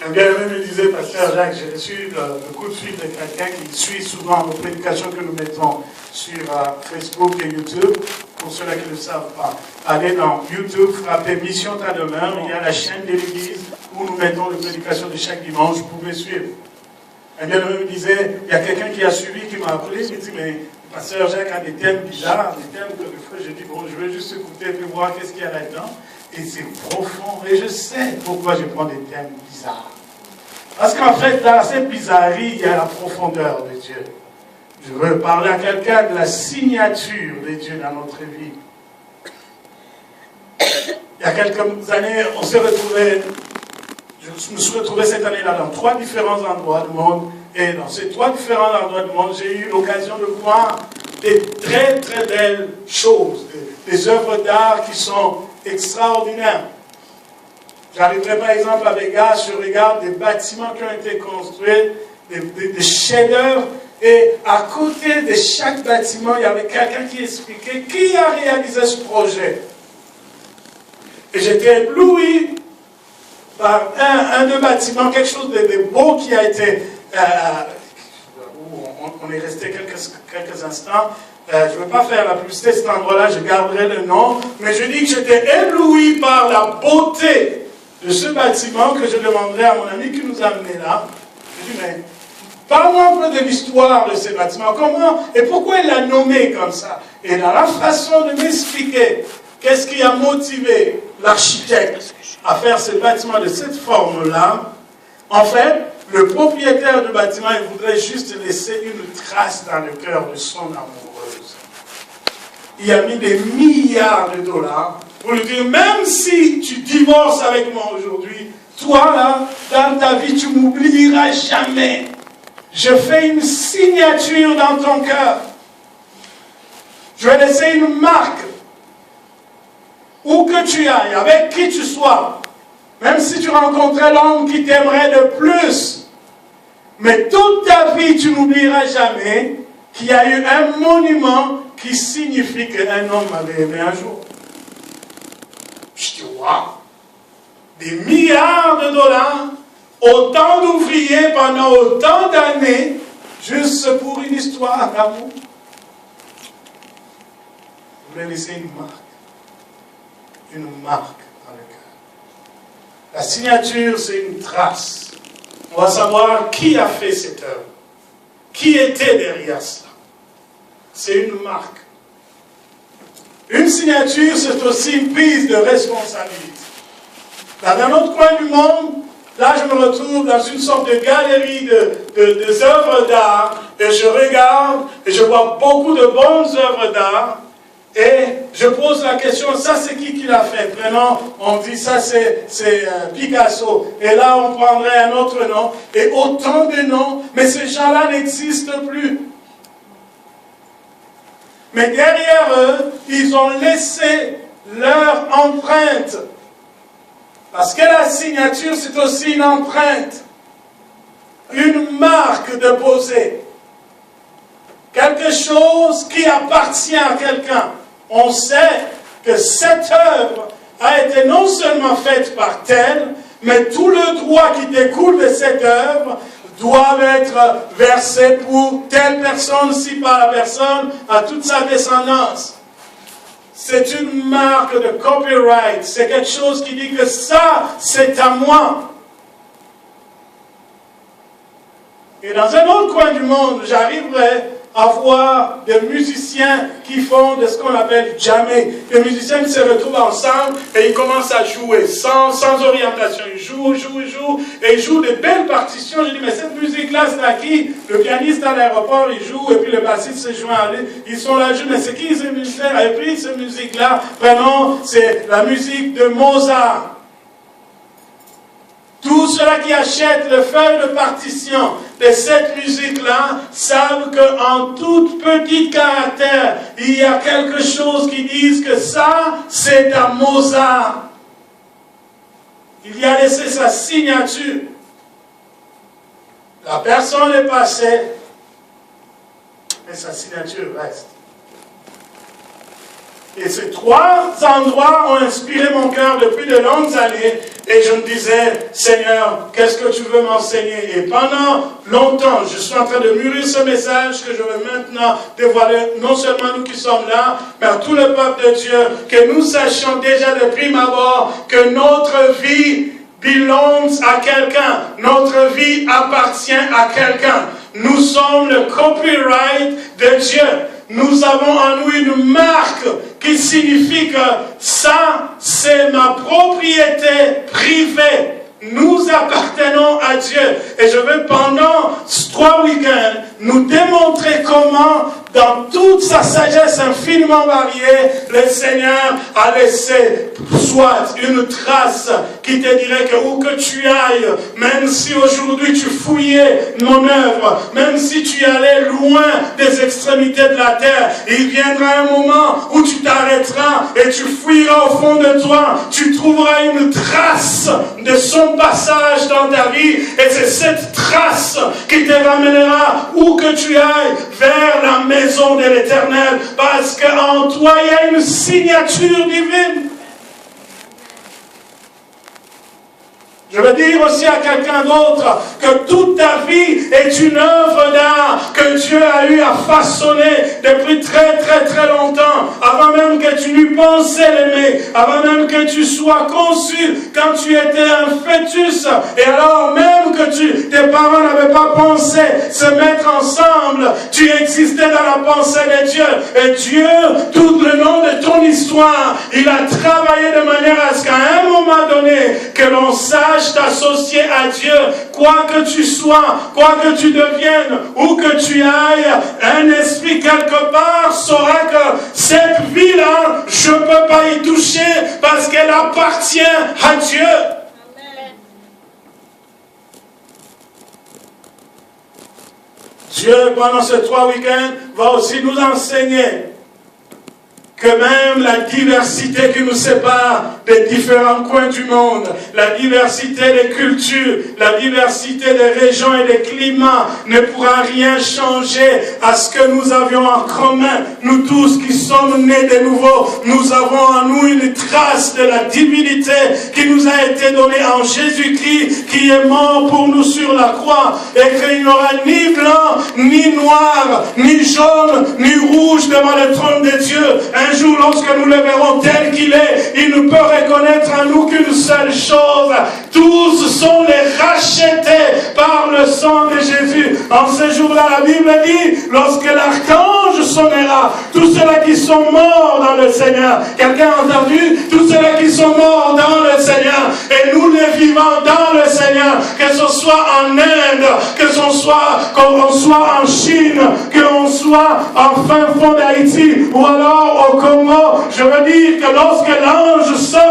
Un bien-aimé me disait, Pasteur Jacques, j'ai reçu le coup de fil de quelqu'un qui suit souvent nos prédications que nous mettons sur Facebook et YouTube. Pour ceux-là qui ne le savent pas, allez dans YouTube, frappez Mission ta demeure, il y a la chaîne de l'église où nous mettons les prédications de chaque dimanche, vous pouvez suivre. Un bien-aimé me disait, il y a quelqu'un qui a suivi, qui m'a appelé, il me dit, mais Pasteur Jacques a des thèmes bizarres, des thèmes que des fois je dis, bon, je vais juste écouter et voir qu'est-ce qu'il y a là-dedans. Et c'est profond, et je sais pourquoi je prends des thèmes bizarres. Parce qu'en fait, dans cette bizarrerie, il y a la profondeur de Dieu. Je veux parler à quelqu'un de la signature de Dieu dans notre vie. Il y a quelques années, on s'est retrouvés, je me suis retrouvé cette année-là dans 3 différents endroits du monde. Et dans ces 3 différents endroits du monde, j'ai eu l'occasion de voir des très très belles choses, des œuvres d'art qui sont extraordinaires. J'arriverai par exemple à Vegas, je regarde des bâtiments qui ont été construits, des chefs-d'œuvre, et à côté de chaque bâtiment, il y avait quelqu'un qui expliquait qui a réalisé ce projet. Et j'étais ébloui par un des bâtiments, quelque chose de beau qui a été... on est resté quelques instants. Je ne veux pas faire la publicité de cet endroit-là, je garderai le nom, mais je dis que j'étais ébloui par la beauté de ce bâtiment que je demanderai à mon ami qui nous a amenés là. Je dis, mais parle-moi un peu de l'histoire de ce bâtiment. Comment et pourquoi il l'a nommé comme ça? Et dans la façon de m'expliquer qu'est-ce qui a motivé l'architecte à faire ce bâtiment de cette forme-là, en fait, le propriétaire du bâtiment, il voudrait juste laisser une trace dans le cœur de son amoureuse. Il a mis des milliards de dollars pour lui dire, même si tu divorces avec moi aujourd'hui, toi là, dans ta vie, tu m'oublieras jamais. Je fais une signature dans ton cœur. Je vais laisser une marque. Où que tu ailles, avec qui tu sois, même si tu rencontrais l'homme qui t'aimerait le plus, mais toute ta vie, tu n'oublieras jamais qu'il y a eu un monument qui signifie qu'un homme m'avait aimé un jour. Je dis, waouh! Des milliards de dollars, autant d'ouvriers pendant autant d'années, juste pour une histoire d'amour. Je voulais laisser une marque dans le cœur. La signature, c'est une trace. On va savoir qui a fait cette œuvre, qui était derrière cela. C'est une marque. Une signature, c'est aussi une prise de responsabilité. Dans un autre coin du monde, là je me retrouve dans une sorte de galerie de œuvres d'art, et je regarde, et je vois beaucoup de bonnes œuvres d'art, et je pose la question, ça c'est qui l'a fait? Prenons, on dit ça c'est Picasso, et là on prendrait un autre nom, et autant de noms, mais ces gens-là n'existent plus. Mais derrière eux, ils ont laissé leur empreinte. Parce que la signature, c'est aussi une empreinte. Une marque de poser. Quelque chose qui appartient à quelqu'un. On sait que cette œuvre a été non seulement faite par tel, mais tout le droit qui découle de cette œuvre doivent être versés pour telle personne, si par la personne, à toute sa descendance. C'est une marque de copyright. C'est quelque chose qui dit que ça, c'est à moi. Et dans un autre coin du monde, j'arriverai à voir des musiciens qui font de ce qu'on appelle jammer. Les musiciens qui se retrouvent ensemble et ils commencent à jouer sans orientation. Ils jouent, et ils jouent de belles partitions. Je dis, mais cette musique-là, c'est à qui? Le pianiste à l'aéroport, il joue, et puis le bassiste se joint à lui. Ils sont là, mais c'est qui ces musiciens? Et puis cette musique-là, vraiment, c'est la musique de Mozart. Tous ceux-là qui achètent le feuille de partition de cette musique-là savent qu'en tout petit caractère, il y a quelque chose qui dit que ça, c'est à Mozart. Il y a laissé sa signature. La personne est passée, mais sa signature reste. Et ces 3 endroits ont inspiré mon cœur depuis de longues années. Et je me disais, Seigneur, qu'est-ce que tu veux m'enseigner? Et pendant longtemps, je suis en train de mûrir ce message que je veux maintenant dévoiler, non seulement nous qui sommes là, mais à tout le peuple de Dieu, que nous sachions déjà de prime abord que notre vie belongs à quelqu'un. Notre vie appartient à quelqu'un. Nous sommes le copyright de Dieu. Nous avons en nous une marque qui signifie que ça, c'est ma propriété privée. Nous appartenons à Dieu. Et je veux pendant 3 week-ends nous démontrer comment, dans toute sa sagesse infiniment variée, le Seigneur a laissé soit une trace qui te dirait que où que tu ailles, même si aujourd'hui tu fouillais mon œuvre, même si tu allais loin des extrémités de la terre, il viendra un moment où tu t'arrêteras et tu fouilleras au fond de toi, tu trouveras une trace de son passage dans ta vie, et c'est cette trace qui te ramènera où que tu ailles, vers la maison de l'Éternel, parce qu'en toi il y a une signature divine. Je veux dire aussi à quelqu'un d'autre que toute ta vie est une œuvre d'art que Dieu a eu à façonner depuis très très très longtemps, avant même que tu n'eus pensé l'aimer, avant même que tu sois conçu, quand tu étais un fœtus, et alors même que tes parents n'avaient pas pensé se mettre ensemble, tu existais dans la pensée de Dieu. Et Dieu, tout le long de ton histoire, il a travaillé de manière à ce qu'à un moment donné, que l'on sache t'associer à Dieu, quoi que tu sois, quoi que tu deviennes, où que tu ailles, un esprit quelque part saura que cette vie-là, je ne peux pas y toucher parce qu'elle appartient à Dieu. Amen. Dieu, pendant ces 3 week-ends, va aussi nous enseigner que même la diversité qui nous sépare des différents coins du monde, la diversité des cultures, la diversité des régions et des climats ne pourra rien changer à ce que nous avions en commun. Nous tous qui sommes nés de nouveau, nous avons en nous une trace de la divinité qui nous a été donnée en Jésus-Christ, qui est mort pour nous sur la croix, et qu'il n'y aura ni blanc, ni noir, ni jaune, ni rouge devant le trône de Dieu. Un jour, lorsque nous le verrons tel qu'il est, il ne peut reconnaître en nous qu'une seule chose. Tous sont les rachetés par le sang de Jésus. En ce jour-là, la Bible dit, lorsque l'archange sonnera, tous ceux-là qui sont morts dans le Seigneur, quelqu'un a entendu? Tous ceux-là qui sont morts dans le Seigneur, et nous les vivants dans le Seigneur, que ce soit en Inde, que ce soit qu'on soit en Chine, qu'on soit en fin fond d'Haïti, ou alors au Congo, je veux dire que lorsque l'ange sonne,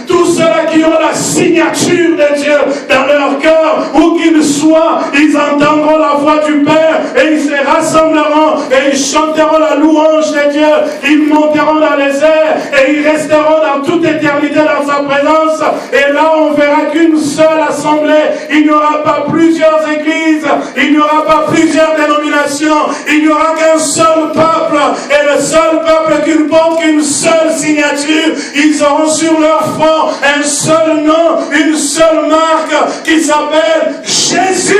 tous ceux-là qui ont la signature de Dieu dans leur cœur, où qu'ils soient, ils entendront la voix du Père, et ils se rassembleront, et ils chanteront la louange de Dieu, ils monteront dans les airs, et ils resteront dans toute éternité dans sa présence, et là on verra qu'une seule assemblée, il n'y aura pas plusieurs églises, il n'y aura pas plusieurs dénominations, il n'y aura qu'un seul peuple, et le seul peuple qui ne porte qu'une seule signature, ils auront sur leur front un seul nom, une seule marque qui s'appelle Jésus.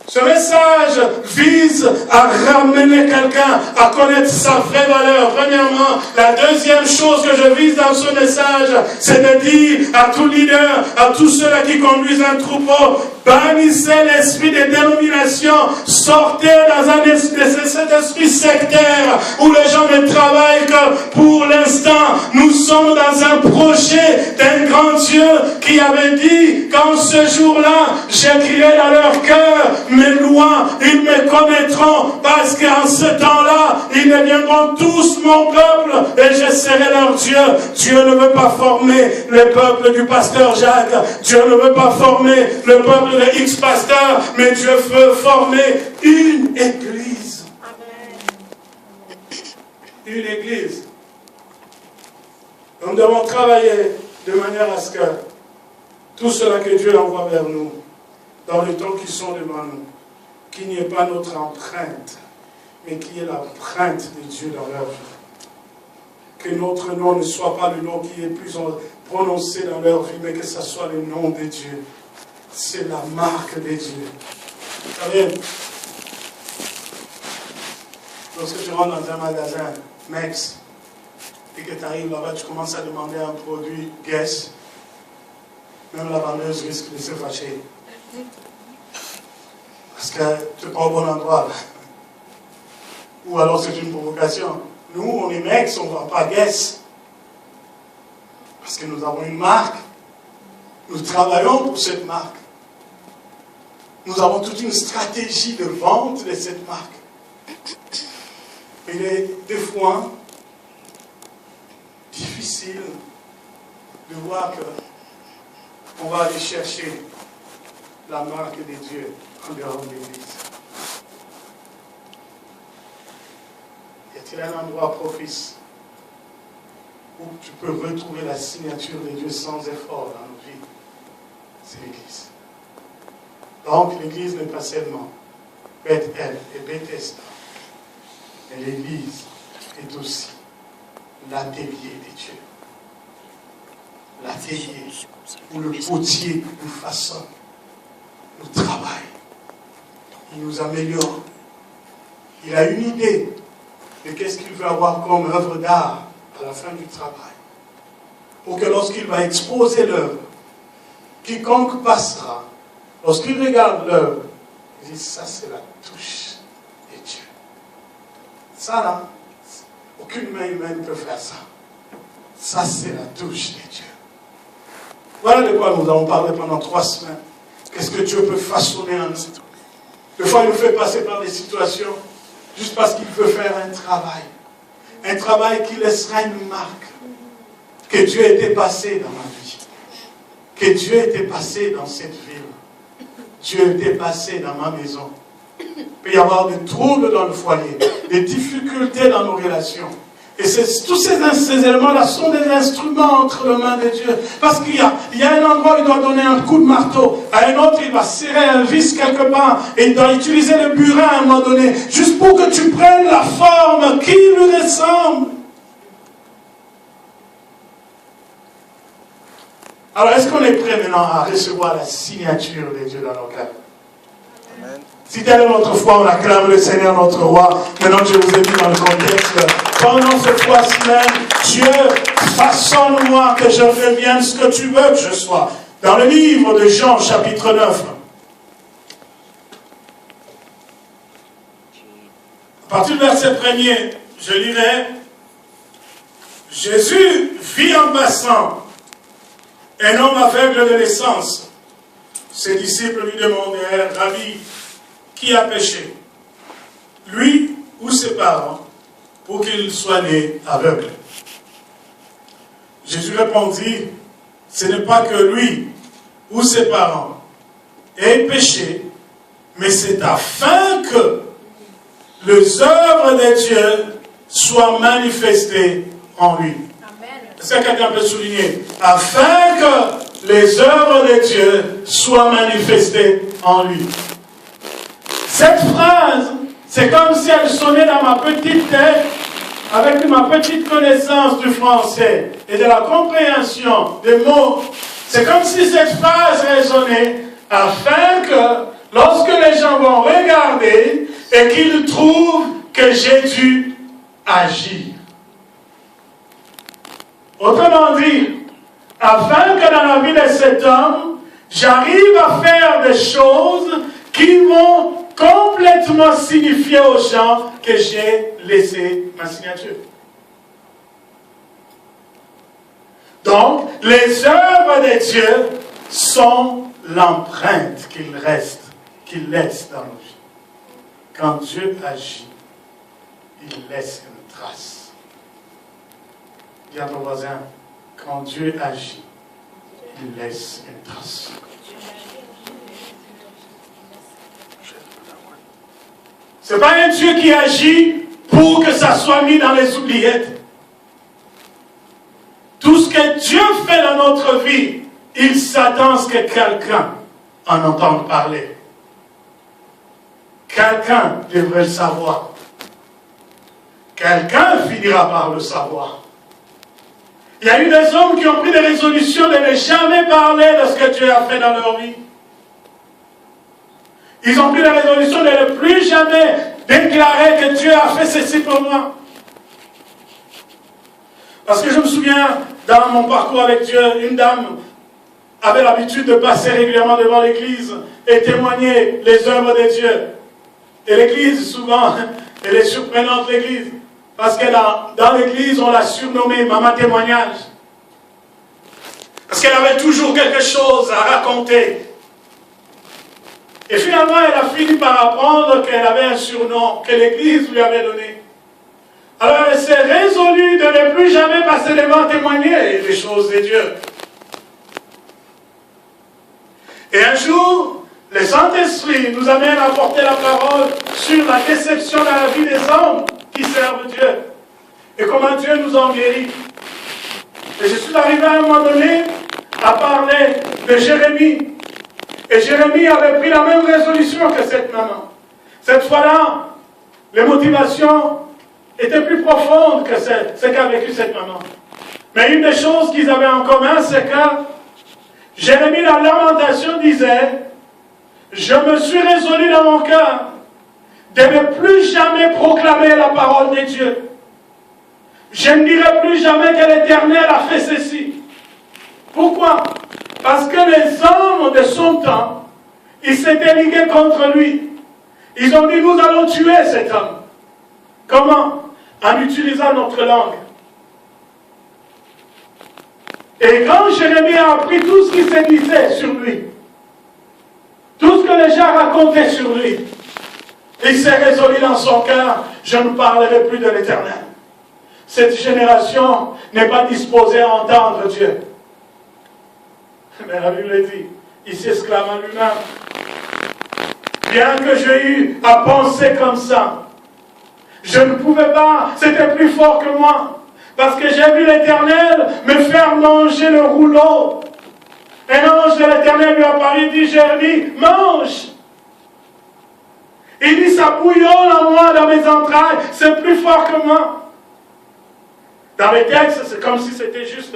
Ce message vise à ramener quelqu'un à connaître sa vraie valeur. Premièrement, la deuxième chose que je vise dans ce message, c'est de dire à tout leader, à tous ceux-là qui conduisent un troupeau, bannissez l'esprit des dénominations, sortez de cet esprit sectaire où les gens ne travaillent que pour l'instant. Nous sommes dans un projet d'un grand Dieu qui avait dit qu'en ce jour-là, j'écrirai dans leur cœur mes lois, ils me connaîtront parce qu'en ce temps-là, ils deviendront tous mon peuple et je serai leur Dieu. Dieu ne veut pas former le peuple du pasteur Jacques, Dieu ne veut pas former le peuple de X-pasteur, mais Dieu veut former une église. Une église. Nous devons travailler de manière à ce que tout cela que Dieu envoie vers nous, dans les temps qui sont devant nous, qu'il n'y ait pas notre empreinte, mais qu'il y ait l'empreinte de Dieu dans leur vie. que notre nom ne soit pas le nom qui est plus prononcé dans leur vie, mais que ce soit le nom de Dieu. C'est la marque de Dieu. Vous savez, lorsque tu rentres dans un magasin, Mex, et que tu arrives là-bas, tu commences à demander un produit Guess, même la vendeuse risque de se fâcher. Parce que tu n'es pas au bon endroit. Là. Ou alors c'est une provocation. Nous, on est Mex, on ne vend pas Guess. Parce que nous avons une marque. Nous travaillons pour cette marque. Nous avons toute une stratégie de vente de cette marque. Il est des fois difficile de voir qu'on va aller chercher la marque de Dieu en dehors de l'Église. Y a-t-il un endroit propice où tu peux retrouver la signature de Dieu sans effort dans nos vies? C'est l'Église. Donc l'Église n'est pas seulement Bethel et Bethesda, mais l'Église est aussi l'atelier de Dieu. L'atelier où le potier nous façonne, nous travaille, il nous améliore. Il a une idée de qu'est-ce qu'il veut avoir comme œuvre d'art à la fin du travail. Pour que lorsqu'il va exposer l'œuvre, quiconque passera, lorsqu'il regarde l'œuvre, il dit, ça c'est la touche de Dieu. Ça là, aucune main humaine ne peut faire ça. Ça c'est la touche de Dieu. Voilà de quoi nous avons parlé pendant 3 semaines. Qu'est-ce que Dieu peut façonner en nous. Des fois il nous fait passer par des situations juste parce qu'il veut faire un travail. Un travail qui laissera une marque. Que Dieu était passé dans ma vie. Que Dieu était passé dans cette ville. Dieu était passé dans ma maison. Il peut y avoir des troubles dans le foyer, des difficultés dans nos relations. Et tous ces éléments-là sont des instruments entre les mains de Dieu. Parce qu'il y a un endroit où il doit donner un coup de marteau. À un autre, il va serrer un vis quelque part. Et il doit utiliser le burin à un moment donné. Juste pour que tu prennes la forme qui lui ressemble. Alors, est-ce qu'on est prêt maintenant à recevoir la signature de Dieu dans nos cœurs? Amen. Si telle est notre foi, on acclame le Seigneur notre roi. Maintenant, je vous ai mis dans le contexte. Pendant cette fois-ci même, Dieu, façonne-moi que je devienne ce que tu veux que je sois. Dans le livre de Jean, chapitre 9. À partir du verset 1er, je lirai. Jésus vit en passant un homme aveugle de naissance. Ses disciples lui demandèrent, Rabbi, qui a péché, lui ou ses parents, pour qu'il soit né aveugle? Jésus répondit, ce n'est pas que lui ou ses parents aient péché, mais c'est afin que les œuvres de Dieu soient manifestées en lui. Est-ce que quelqu'un peut souligner? Afin que les œuvres de Dieu soient manifestées en lui. Cette phrase, c'est comme si elle sonnait dans ma petite tête, avec ma petite connaissance du français et de la compréhension des mots. C'est comme si cette phrase résonnait, afin que, lorsque les gens vont regarder, et qu'ils trouvent que j'ai dû agir. Autrement dit, afin que dans la vie de cet homme, j'arrive à faire des choses qui vont complètement signifier aux gens que j'ai laissé ma signature. Donc, les œuvres de Dieu sont l'empreinte qu'il laisse dans nos vies. Quand Dieu agit, il laisse une trace. Dis à ton voisin, quand Dieu agit, il laisse une trace. Ce n'est pas un Dieu qui agit pour que ça soit mis dans les oubliettes. Tout ce que Dieu fait dans notre vie, il s'attend à ce que quelqu'un en entende parler. Quelqu'un devrait le savoir. Quelqu'un finira par le savoir. Il y a eu des hommes qui ont pris des résolutions de ne jamais parler de ce que Dieu a fait dans leur vie. Ils ont pris la résolution de ne plus jamais déclarer que Dieu a fait ceci pour moi. Parce que je me souviens, dans mon parcours avec Dieu, une dame avait l'habitude de passer régulièrement devant l'église et témoigner les œuvres de Dieu. Et l'église, souvent, elle est surprenante, l'église. Parce que dans l'église, on l'a surnommée Maman Témoignage. Parce qu'elle avait toujours quelque chose à raconter. Et finalement, elle a fini par apprendre qu'elle avait un surnom que l'église lui avait donné. Alors elle s'est résolue de ne plus jamais passer devant témoigner les choses de Dieu. Et un jour, le Saint-Esprit nous amène à porter la parole sur la déception dans la vie des hommes qui servent Dieu. Et comment Dieu nous en guérit. Et je suis arrivé à un moment donné à parler de Jérémie. Et Jérémie avait pris la même résolution que cette maman. Cette fois-là, les motivations étaient plus profondes que ce qu'a vécu cette maman. Mais une des choses qu'ils avaient en commun, c'est que Jérémie, dans la lamentation, disait « Je me suis résolu dans mon cœur de ne plus jamais proclamer la parole de Dieu. Je ne dirai plus jamais que l'Éternel a fait ceci. » Pourquoi? Parce que les hommes de son temps, ils s'étaient ligués contre lui. Ils ont dit, nous allons tuer cet homme. Comment? En utilisant notre langue. Et quand Jérémie a appris tout ce qui se disait sur lui, tout ce que les gens racontaient sur lui, il s'est résolu dans son cœur, je ne parlerai plus de l'Éternel. Cette génération n'est pas disposée à entendre Dieu. Mais la Bible dit, il s'exclame en lui-même. Bien que j'ai eu à penser comme ça, je ne pouvais pas, c'était plus fort que moi. Parce que j'ai vu l'Éternel me faire manger le rouleau. Un ange de l'Éternel lui apparaît et dit, Jérémie, mange. Il dit, ça bouillonne en moi, dans mes entrailles, c'est plus fort que moi. Dans les textes, c'est comme si c'était juste...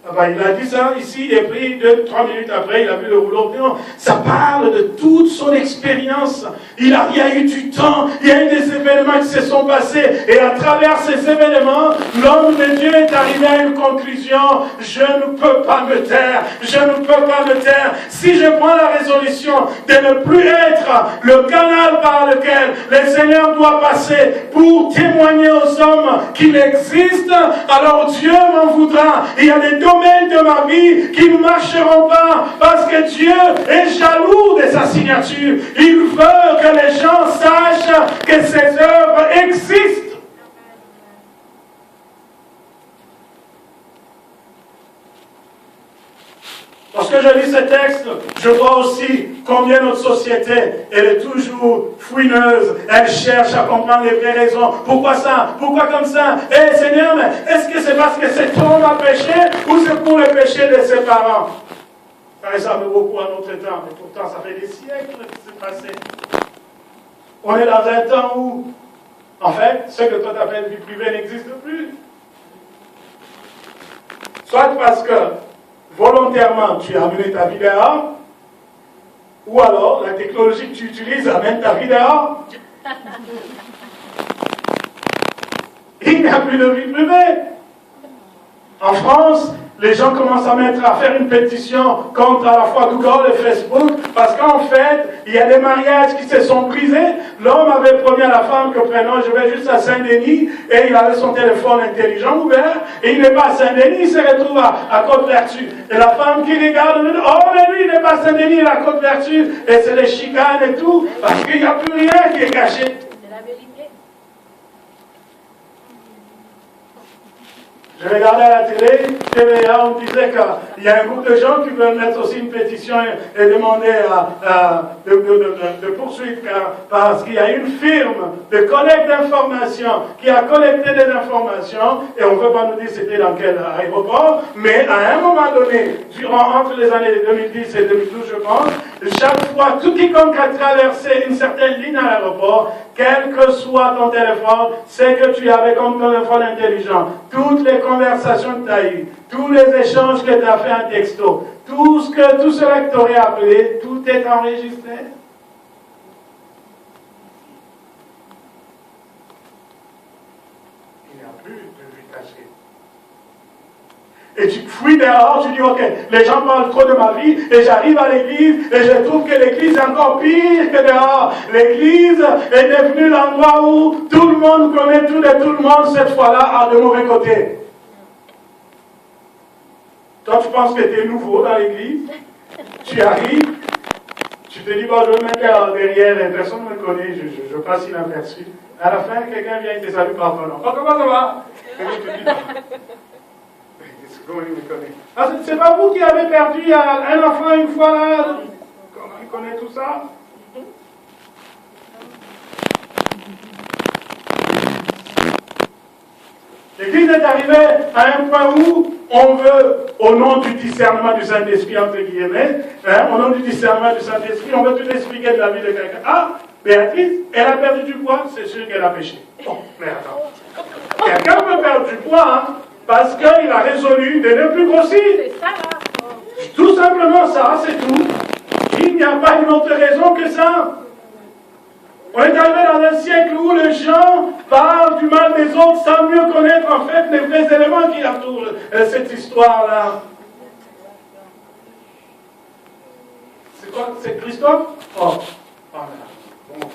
il a dit ça ici, et puis 2-3 minutes après, il a vu le rouleau. Non, ça parle de toute son expérience. Il y a eu du temps, il y a eu des événements qui se sont passés, et à travers ces événements, l'homme de Dieu est arrivé à une conclusion. Je ne peux pas me taire, je ne peux pas me taire. Si je prends la résolution de ne plus être le canal par lequel le Seigneur doit passer pour témoigner aux hommes qu'il existe, alors Dieu m'en voudra. Il y a des domaines de ma vie qui ne marcheront pas parce que Dieu est jaloux de sa signature. Il veut que les gens sachent que ses œuvres existent. Lorsque je lis ce texte, je vois aussi combien notre société, elle est toujours fouineuse. Elle cherche à comprendre les vraies raisons. Pourquoi ça? Pourquoi comme ça? Eh Seigneur, mais est-ce que c'est parce que cet homme a péché ou c'est pour le péché de ses parents? Ça ressemble beaucoup à notre temps, mais pourtant ça fait des siècles que c'est passé. On est dans un temps où, en fait, ce que toi t'appelles vie privée n'existe plus. Soit parce que volontairement, tu as amené ta vie dehors, ou alors la technologie que tu utilises amène ta vie dehors. Il n'y a plus de vie privée. En France, les gens commencent à faire une pétition contre à la fois Google et Facebook, parce qu'en fait, il y a des mariages qui se sont brisés. L'homme avait promis à la femme que prenons, je vais juste à Saint-Denis, et il avait son téléphone intelligent ouvert, et il n'est pas à Saint-Denis, il se retrouve à Côte-Vertu. Et la femme qui regarde, dit, oh mais lui, il n'est pas à Saint-Denis, il est à Côte-Vertu, et c'est les chicanes et tout, parce qu'il n'y a plus rien qui est caché. Je regardais à la télé, TVA, on disait qu'il y a un groupe de gens qui veulent mettre aussi une pétition et demander de poursuivre parce qu'il y a une firme de collecte d'informations qui a collecté des informations et on ne veut pas nous dire c'était dans quel aéroport, mais à un moment donné, entre les années 2010 et 2012, je pense, chaque fois, tout quiconque a traversé une certaine ligne à l'aéroport, quel que soit ton téléphone, c'est que tu avais comme téléphone intelligent. Toutes les conversations que tu as eues, tous les échanges que tu as fait en texto, tout cela que tu aurais appelé, tout est enregistré. Il n'y a plus de vie cachée. Et tu fouilles dehors, tu dis, ok, les gens parlent trop de ma vie, et j'arrive à l'église, et je trouve que l'église est encore pire que dehors. L'église est devenue l'endroit où tout le monde connaît tout de tout le monde, cette fois-là, à de mauvais côtés. Toi, tu penses que tu es nouveau dans l'église, tu arrives, tu te dis, bon, je vais me mettre derrière, personne ne me connaît, je passe inaperçu. À la fin, quelqu'un vient et te salue par ton nom. Oh, comment ça va? Et tu te dis, comment il me connaît? Ah, c'est pas vous qui avez perdu un enfant une fois là? Comment il connaît tout ça? L'Église est arrivée à un point où on veut, au nom du discernement du Saint-Esprit, entre guillemets, au nom du discernement du Saint-Esprit, on veut tout expliquer de la vie de quelqu'un. Ah, Béatrice, elle a perdu du poids, c'est sûr qu'elle a péché. Bon, mais attends. Quelqu'un peut perdre du poids, hein, parce qu'il a résolu de ne plus grossir. C'est ça, là. Tout simplement ça, c'est tout. Il n'y a pas une autre raison que ça. On est arrivé dans un siècle où les gens parlent du mal des autres sans mieux connaître en fait les vrais éléments qui entourent cette histoire-là. C'est quoi? C'est Christophe? Oh, voilà. Bon,